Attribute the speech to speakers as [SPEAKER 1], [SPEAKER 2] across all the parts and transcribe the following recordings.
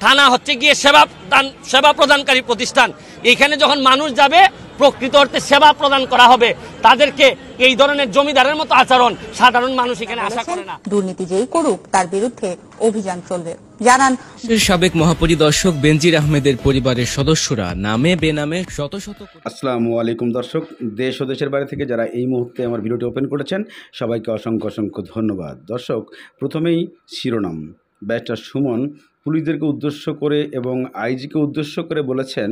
[SPEAKER 1] থানা হচ্ছে গিয়ে সেবা প্রদানকারী প্রতিষ্ঠান। এখানে যখন মানুষ যাবে প্রকৃত অর্থে সেবা প্রদান করা হবে, তাদেরকে এই ধরনের জমিদারের মতো আচরণ সাধারণ মানুষ এখানে আশা করে না।
[SPEAKER 2] দুর্নীতি যেই করুক তার বিরুদ্ধে অভিযান চলবে জানান
[SPEAKER 3] সাবেক মহাপরিদর্শক বেনজির আহমেদের পরিবারের সদস্যরা নামে বেনামে শত শত।
[SPEAKER 4] আসসালামু আলাইকুম দর্শক, দেশ ও দেশের বাইরে থেকে যারা এই মুহূর্তে আমার ভিডিওটি ওপেন করেছেন সবাইকে অসংখ্য অসংখ্য ধন্যবাদ। দর্শক, প্রথমেই শিরোনাম। ব্যারিস্টার সুমন পুলিশদেরকে উদ্দেশ্য করে এবং আইজিকে উদ্দেশ্য করে বলেছেন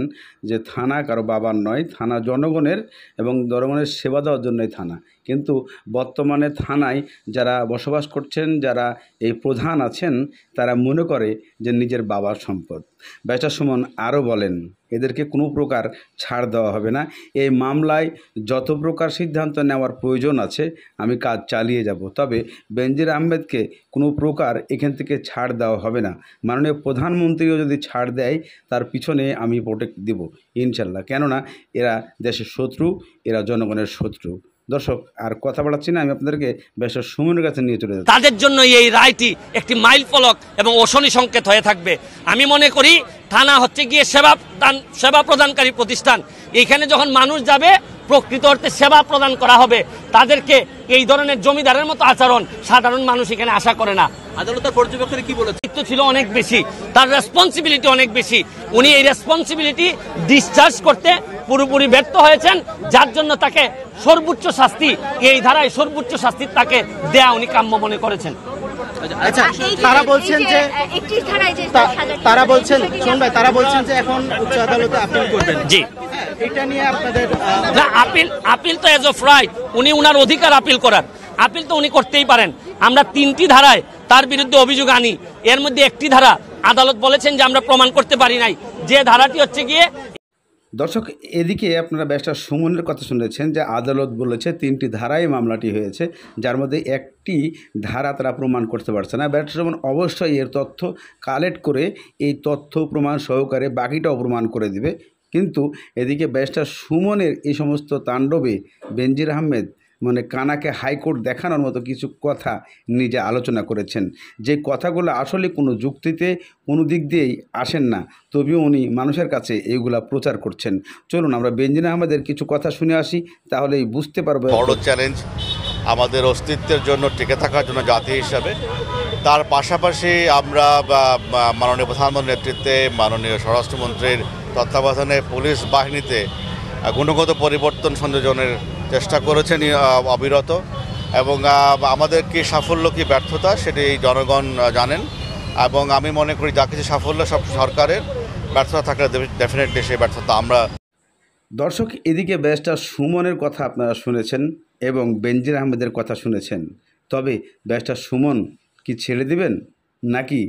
[SPEAKER 4] যে থানা কারো বাবার নয়, থানা জনগণের এবং জনগণের সেবা দেওয়ার জন্যই থানা। কিন্তু বর্তমানে থানায় যারা বসবাস করছেন, যারা এই প্রধান আছেন, তারা মনে করে যে নিজের বাবার সম্পদ। ব্যারিস্টার সুমন আরও বলেন এদেরকে কোনো প্রকার ছাড় দেওয়া হবে না। এই মামলায় যত প্রকার সিদ্ধান্ত নেওয়ার প্রয়োজন আছে আমি কাজ চালিয়ে যাব, তবে বেনজির আহমেদকে কোনো প্রকার এখান থেকে ছাড় দেওয়া হবে না। মাননীয় প্রধানমন্ত্রীও যদি ছাড় দেয় তার পিছনে আমি প্রোটেক্ট দেব ইনশাল্লাহ, কেননা এরা দেশের শত্রু, এরা জনগণের শত্রু। দর্শক, আর কথা বাড়াচ্ছি না, আমি আপনাদেরকে ব্যারিস্টার সুমনের কাছে নিয়ে চলে যাচ্ছি।
[SPEAKER 1] তাদের জন্য এই রায়টি একটি মাইল ফলক এবং অশনি সংকেত হয়ে থাকবে। আমি মনে করি থানা হচ্ছে গিয়ে সেবা প্রদানকারী প্রতিষ্ঠান। এখানে যখন মানুষ যাবে প্রকৃত অর্থে সেবা প্রদান করা হবে, তাদেরকে এই ধরনের জমিদারের মতো আচরণ সাধারণ মানুষ এখানে আশা করে না।
[SPEAKER 5] আদালতের পর্যবেক্ষণে কি বলেছে?
[SPEAKER 1] দায়িত্ব ছিল অনেক বেশি, তার রেসপন্সিবিলিটি অনেক বেশি। উনি এই রেসপন্সিবিলিটি ডিসচার্জ করতে পুরোপুরি ব্যর্থ হয়েছেন, যার জন্য তাকে সর্বোচ্চ শাস্তি, এই ধারায় সর্বোচ্চ শাস্তি তাকে দেয়া উনি কাম্য মনে করেছেন।
[SPEAKER 5] আচ্ছা, তারা বলছেন যে তারা বলছেন যে এখন উচ্চ আদালতে আপিল করবেন।
[SPEAKER 1] জি,
[SPEAKER 5] এটা নিয়ে আপনাদের
[SPEAKER 1] না, আপিল তো এজ অফ রাইট, উনি উনার অধিকার আপিল করার, আপিল তো উনি করতেই পারেন। আমরা 3টি ধারায় তার বিরুদ্ধে অভিযোগ আনি, এর মধ্যে একটি ধারা আদালত বলেছেন যে আমরা প্রমাণ করতে পারি নাই, যে ধারাটি হচ্ছে গিয়ে।
[SPEAKER 4] দর্শক, এদিকে আপনারা ব্যারিস্টার সুমনের কথা শুনেছেন যে আদালত বলেছে 3টি ধারায় মামলাটি হয়েছে, যার মধ্যে একটি ধারা তারা প্রমাণ করতে পারছে না। ব্যারিস্টার সুমন অবশ্যই এর তথ্য কালেক্ট করে এই তথ্য প্রমাণ সহকারে বাকিটাও প্রমাণ করে দিবে। কিন্তু এদিকে ব্যারিস্টার সুমনের এই সমস্ত তাণ্ডবে বেনজির আহমেদ কানাকে হাইকোর্ট দেখানোর মতো কিছু কথা নিজে আলোচনা করেছেন, যে কথাগুলো আসলে কোনো যুক্তিতে কোনো দিক দিয়েই আসেন না, তবেও উনি মানুষের কাছে এইগুলা প্রচার করছেন। চলুন আমরা বেনজির আহমেদের কিছু কথা শুনে আসি, তাহলেই বুঝতে পারবো।
[SPEAKER 6] বড় চ্যালেঞ্জ আমাদের অস্তিত্বের জন্য, টিকে থাকার জন্য জাতি হিসাবে। তার পাশাপাশি আমরা মাননীয় প্রধানমন্ত্রীর নেতৃত্বে, মাননীয় স্বরাষ্ট্রমন্ত্রীর তত্ত্বাবধানে পুলিশ বাহিনীতে গুণগত পরিবর্তন সংযোজনের চেষ্টা করেছেন অবিরত, এবং আমাদের কি সাফল্য কি ব্যর্থতা সেটি জনগণ জানেন। এবং আমি মনে করি যা কিছু সাফল্য সব সরকারের, ব্যর্থতা থাকলে ডেফিনেটলি সেই ব্যর্থতা আমরা।
[SPEAKER 4] দর্শক, এদিকে ব্যারিস্টার সুমনের কথা আপনারা শুনেছেন এবং বেনজির আহমেদের কথা শুনেছেন, তবে ব্যারিস্টার সুমন কি ছেড়ে দিবেন নাকি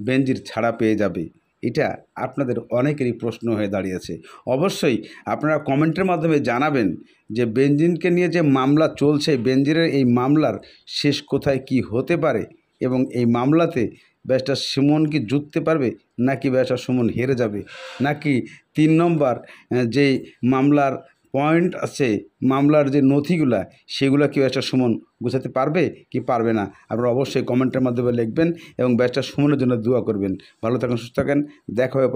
[SPEAKER 4] বেনজির ছাড়া পেয়ে যাবে? এটা আপনাদের অনেকেরই প্রশ্ন হয়ে দাঁড়িয়েছে। অবশ্যই আপনারা কমেন্টের মাধ্যমে জানাবেন যে বেনজিরকে নিয়ে যে মামলা চলছে, বেনজিরের এই মামলার শেষ কোথায় কি হতে পারে, এবং এই মামলাতে ব্যারিস্টার সুমন কি জিততে পারবে নাকি ব্যারিস্টার সুমন হেরে যাবে, নাকি 3 নম্বর যে মামলার পয়েন্ট আছে, মামলার যে নথিগুলা, সেগুলো কি ব্যারিস্টার সুমন গুছাতে পারবে কি পারবে না? আপনারা অবশ্যই কমেন্টের মাধ্যমে লিখবেন এবং ব্যারিস্টার সুমনের জন্য দোয়া করবেন। ভালো থাকেন, সুস্থ থাকেন, দেখা হবে।